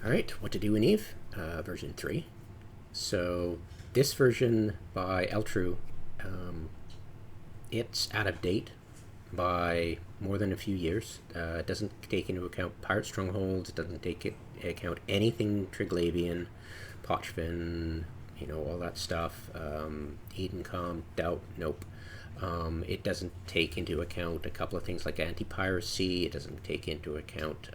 All right, what to do in Eve, version 3. So this version by Eltru, it's out of date by more than a few years. It doesn't take into account pirate strongholds. It doesn't take into account anything Triglavian, pochven, all that stuff. Edencom, doubt, nope. It doesn't take into account a couple of things like anti-piracy. It doesn't take into account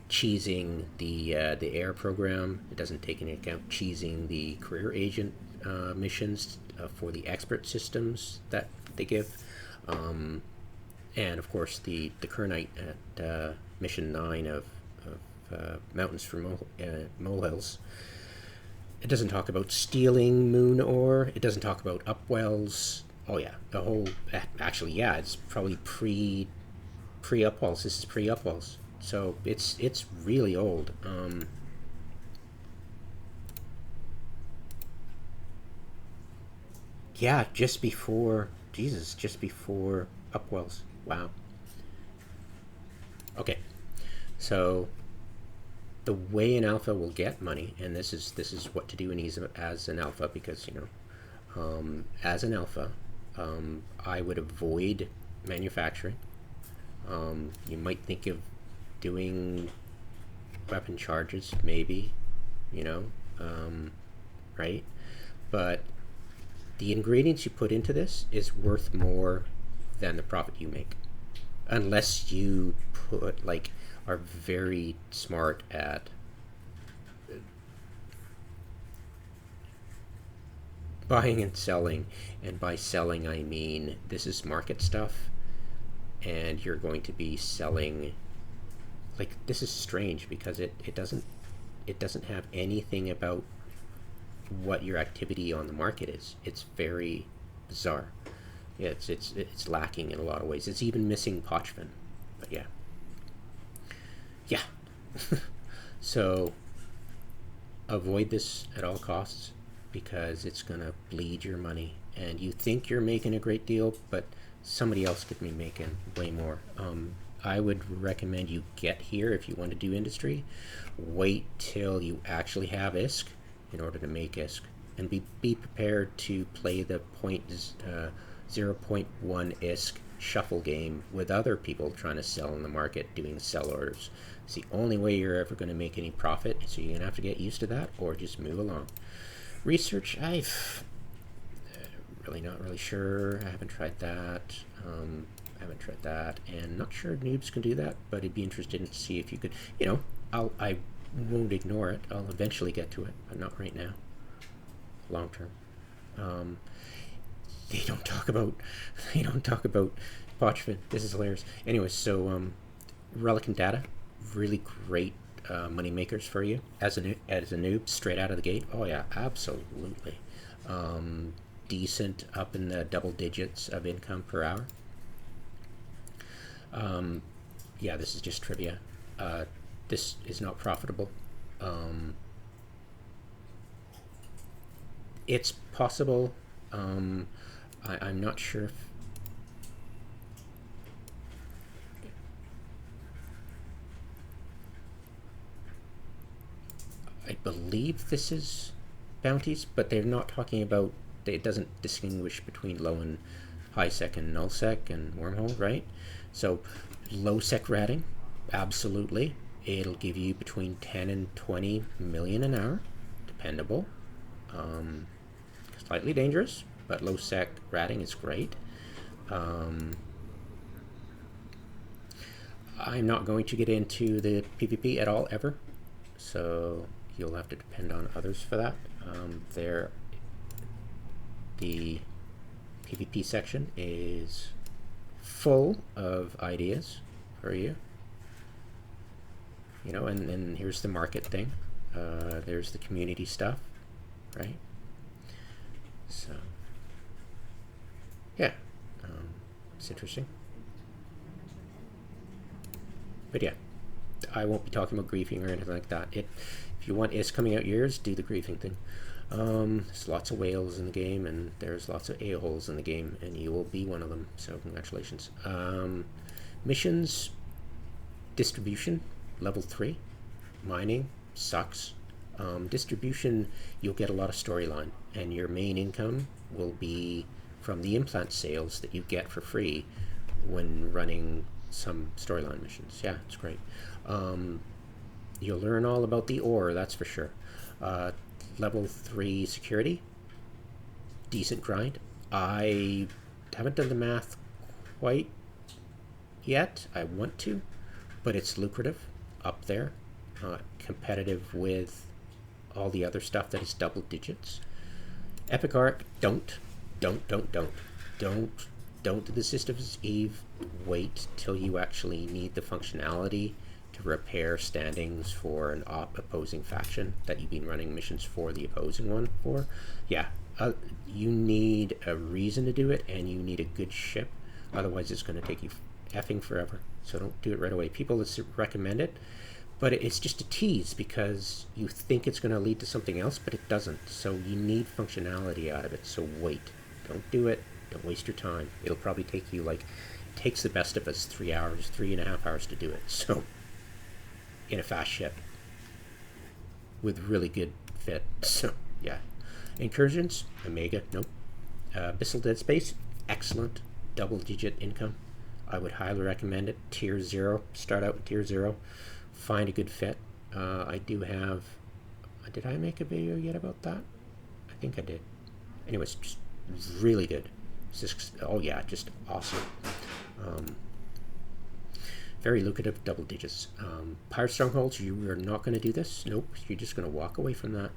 cheesing the air program. It doesn't take into account cheesing the career agent missions for the expert systems that they give, and of course the kernite at mission 9 of Mountains for Molehills. It doesn't talk about stealing moon ore. It doesn't talk about upwells. Oh yeah, the whole, actually yeah, it's probably pre upwells. This is pre upwells. So it's really old. Yeah, just before upwells. Wow. Okay, so the way an alpha will get money, and this is what to do in as an alpha, because as an alpha, I would avoid manufacturing. You might think of doing weapon charges, maybe, right? But the ingredients you put into this is worth more than the profit you make, unless you are very smart at buying and selling. And by selling, I mean this is market stuff, and you're going to be selling. Like, this is strange because it doesn't have anything about what your activity on the market is. It's very bizarre. Yeah, it's lacking in a lot of ways. It's even missing pochven. But yeah. So avoid this at all costs, because it's gonna bleed your money, and you think you're making a great deal, but somebody else could be making way more. I would recommend you get here if you want to do industry. Wait till you actually have ISK in order to make ISK, and be prepared to play the 0.1 ISK shuffle game with other people trying to sell in the market, doing sell orders. It's the only way you're ever going to make any profit, so you're going to have to get used to that or just move along. Research, I've really not really sure. I haven't tried that. And not sure noobs can do that, but I'd be interested to see if you could, I won't ignore it. I'll eventually get to it, but not right now. Long term. They don't talk about pochven. This is hilarious. Anyway, so relic and data, really great money makers for you as a noob straight out of the gate. Oh yeah, absolutely. Decent, up in the double digits of income per hour. Yeah, this is just trivia. This is not profitable. It's possible. I'm not sure if I believe this is bounties, but they're not talking about, it doesn't distinguish between low and high sec and null sec and wormhole, right? So low sec ratting, absolutely. It'll give you between 10 and 20 million an hour, dependable. Slightly dangerous, but low sec ratting is great. I'm not going to get into the PvP at all ever, so you'll have to depend on others for that. The PvP section is full of ideas for you. And then here's the market thing. There's the community stuff, right? So, yeah, it's interesting. But yeah, I won't be talking about griefing or anything like that. If you want IS coming out yours, do the griefing thing. There's lots of whales in the game, and there's lots of a-holes in the game, and you will be one of them, so congratulations. Missions, distribution, level 3. mining sucks. Distribution, you'll get a lot of storyline, and your main income will be from the implant sales that you get for free when running some storyline missions. Yeah, it's great. You'll learn all about the ore, that's for sure. Level 3 security, decent grind. I haven't done the math quite yet. I want to, but it's lucrative up there, competitive with all the other stuff that is double digits. Epic Arc, don't do the Systems Eve. Wait till you actually need the functionality to repair standings for an opposing faction that you've been running missions for the opposing one for. Yeah, you need a reason to do it, and you need a good ship. Otherwise, it's going to take you effing forever. So don't do it right away. People recommend it, but it's just a tease because you think it's going to lead to something else, but it doesn't. So you need functionality out of it. So wait. Don't do it. Don't waste your time. It'll probably take you, like, it takes the best of us 3 hours, 3.5 hours to do it. So, in a fast ship with really good fit. So, yeah. Incursions, Omega, nope. Abyssal Dead Space, excellent. Double-digit income. I would highly recommend it. Tier 0. Start out with Tier 0. Find a good fit. I do have... Did I make a video yet about that? I think I did. Anyways, just really good. Oh yeah, just awesome. Very lucrative, double digits. Pirate Strongholds, you are not going to do this. Nope, you're just going to walk away from that.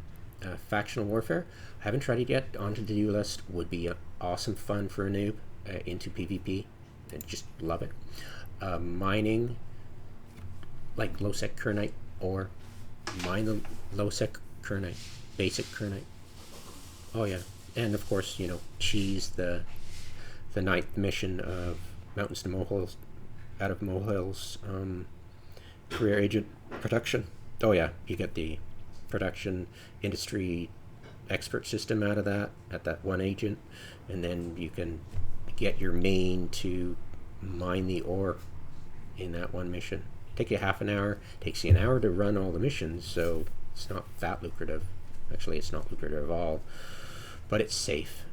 Factional Warfare, I haven't tried it yet. On to the do list. Would be awesome fun for a noob into PvP. And just love it. Mining, like low-sec kernite, or mine the low-sec kernite, basic kernite. Oh yeah. And of course, you know, cheese the 9th mission of Mountains to Molehills, out of Molehills, career agent production. Oh yeah, you get the production industry expert system out of that, at that one agent, and then you can get your main to mine the ore in that one mission. Take you half an hour, takes you an hour to run all the missions, so it's not that lucrative. Actually, it's not lucrative at all. But it's safe.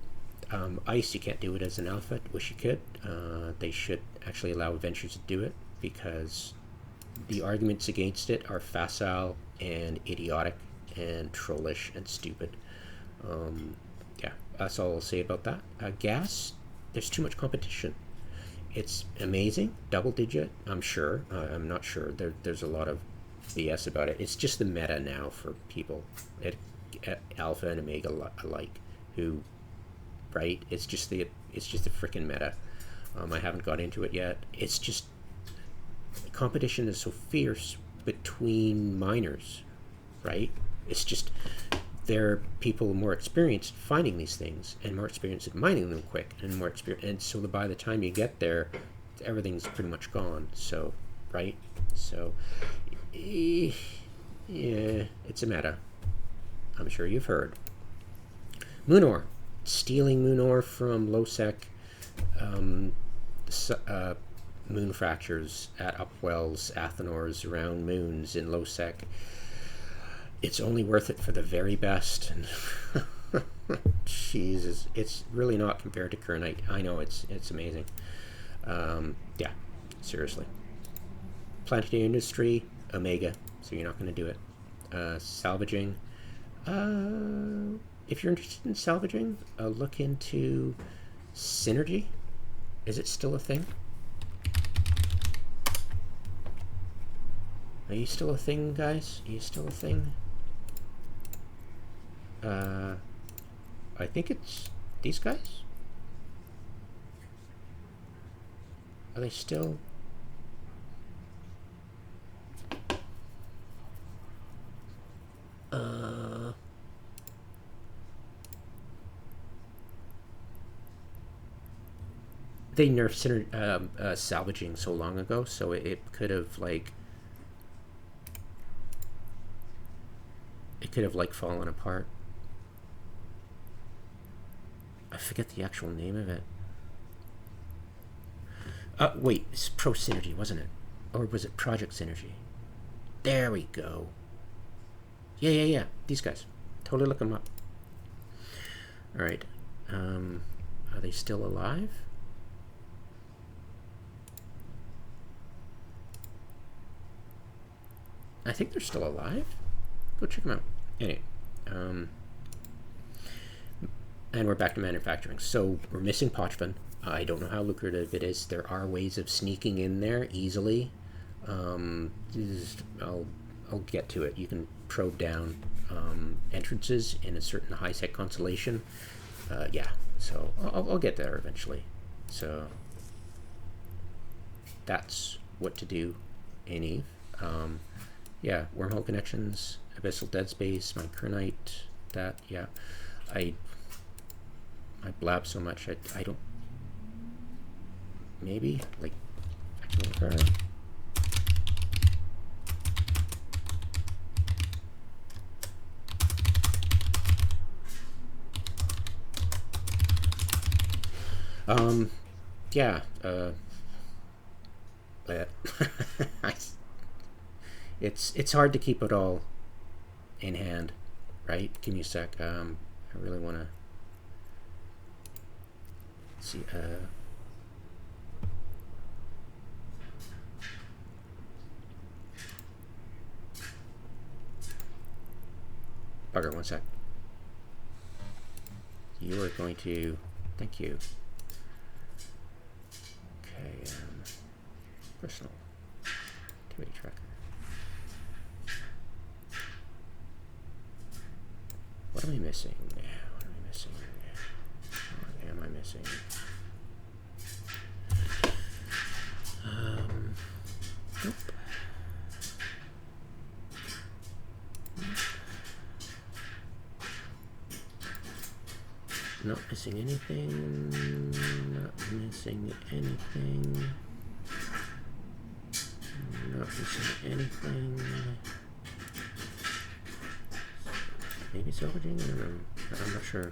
ICE, you can't do it as an alpha. Wish you could. They should actually allow adventurers to do it, because the arguments against it are facile and idiotic and trollish and stupid. Yeah, that's all I'll say about that. Gas, there's too much competition. It's amazing, double digit, I'm sure. I'm not sure. There's a lot of BS about it. It's just the meta now for people at Alpha and Omega alike. Who, right? It's just the freaking meta. I haven't got into it yet. It's just competition is so fierce between miners, right? It's just there are people more experienced finding these things and more experienced at mining them quick and more experience. And so by the time you get there, everything's pretty much gone. So, right? So, yeah, it's a meta. I'm sure you've heard. Moon ore. Stealing moon ore from low-sec moon fractures at upwells, athenors, around moons in low-sec. It's only worth it for the very best. Jesus, it's really not compared to kernite. I know, it's amazing. Yeah, seriously. Planetary industry, Omega, so you're not going to do it. Salvaging. If you're interested in salvaging, look into Synergy. Is it still a thing? Are you still a thing, guys? Are you still a thing? I think it's these guys. Are they still? They nerfed salvaging so long ago, so it could have like fallen apart. I forget the actual name of it. Wait, it's Pro Synergy, wasn't it? Or was it Project Synergy? There we go. Yeah. These guys. Totally look them up. All right. Are they still alive? I think they're still alive. Go check them out. Anyway. And we're back to manufacturing. So we're missing pochven. I don't know how lucrative it is. There are ways of sneaking in there easily. I'll get to it. You can probe down entrances in a certain high-sec constellation. Yeah, so I'll get there eventually. So that's what to do in Eve. Yeah, wormhole connections, abyssal dead space, my kernite, that, yeah. I blab so much, I don't, maybe, like, yeah, it's hard to keep it all in hand, right? Give me a sec. I really want to see. Bugger, one sec. You are going to. Thank you. Okay. Personal activity tracker. What am I missing? What am I missing? What am I missing? Nope. Not missing anything. Not missing anything. Not missing anything. Maybe salvaging? I don't know. I'm not sure.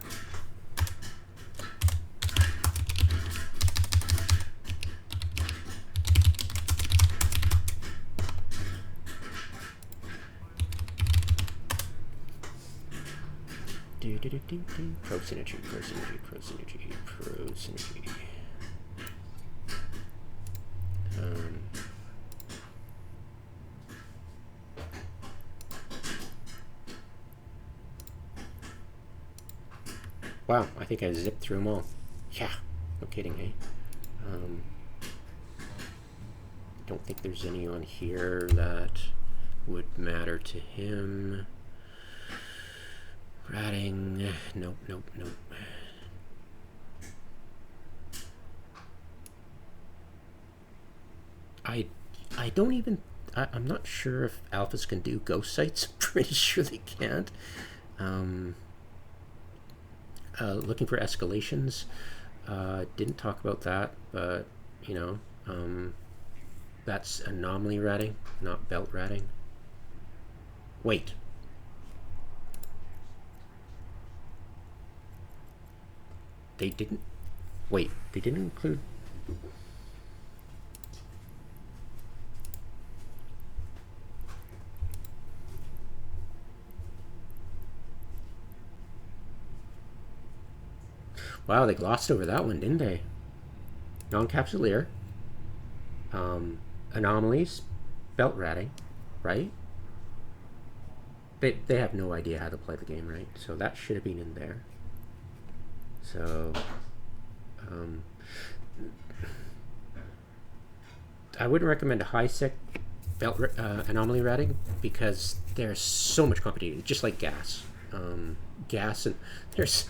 Pro synergy, pro synergy, pro synergy, pro synergy. Wow, I think I zipped through them all. Yeah, no kidding, eh? Don't think there's any on here that would matter to him. Ratting, nope. I don't even, I'm not sure if alphas can do ghost sites. I'm pretty sure they can't. Looking for escalations. Didn't talk about that, but, you know, that's anomaly ratting, not belt ratting. Wait. They didn't, wait, they didn't include, wow, they glossed over that one, didn't they? Non-capsuleer, anomalies, belt ratting, right? They have no idea how to play the game, right? So that should have been in there. So, I wouldn't recommend a high-sec belt anomaly ratting because there's so much competition, just like gas. Gas and there's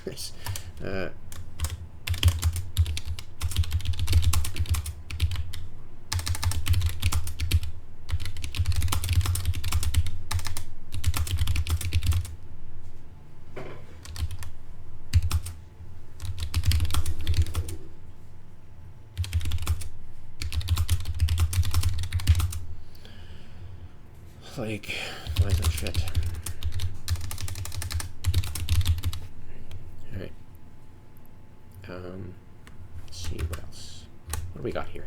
like, why is that shit? Alright. Let's see what else. What do we got here?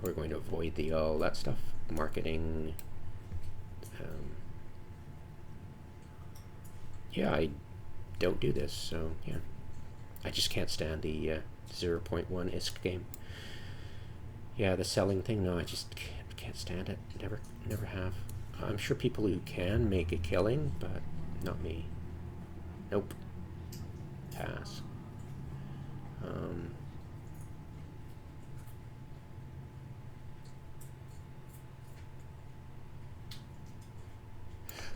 we're going to avoid the all that stuff, marketing. Yeah, I don't do this, so yeah. I just can't stand the 0.1 ingame. Yeah, the selling thing, no, I just can't stand it. Never have. I'm sure people who can make a killing, but not me. Nope. Pass.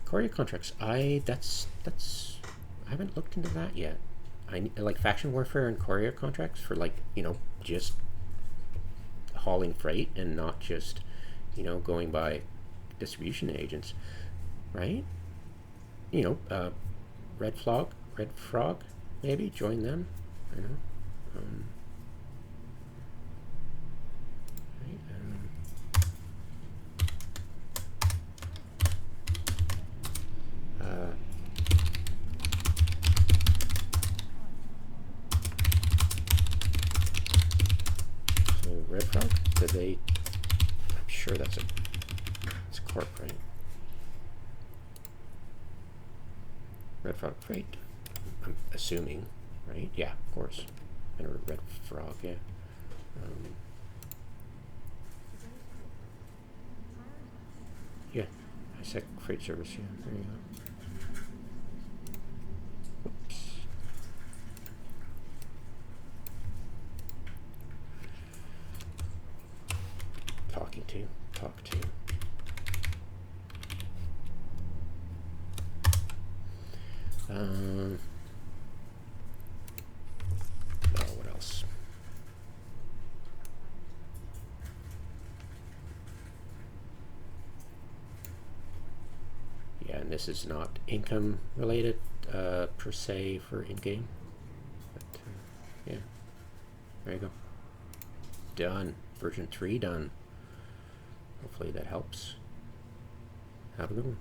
Courier contracts. I haven't looked into that yet. I like faction warfare and courier contracts for, like, you know, just hauling freight and not just, you know, going by distribution agents, right? You know, Red Frog, maybe join them. I know. So Red Frog, did they? I'm sure it's a corp, right? Red Frog Freight. I'm assuming, right? Yeah, of course. And a Red Frog, yeah. Yeah, ISEC Freight Service, yeah, there you go. Whoops. Talk to. Oh, what else? Yeah, and this is not income related per se for in-game. But yeah, there you go. Done. Version 3 done. Hopefully that helps. Have a good one.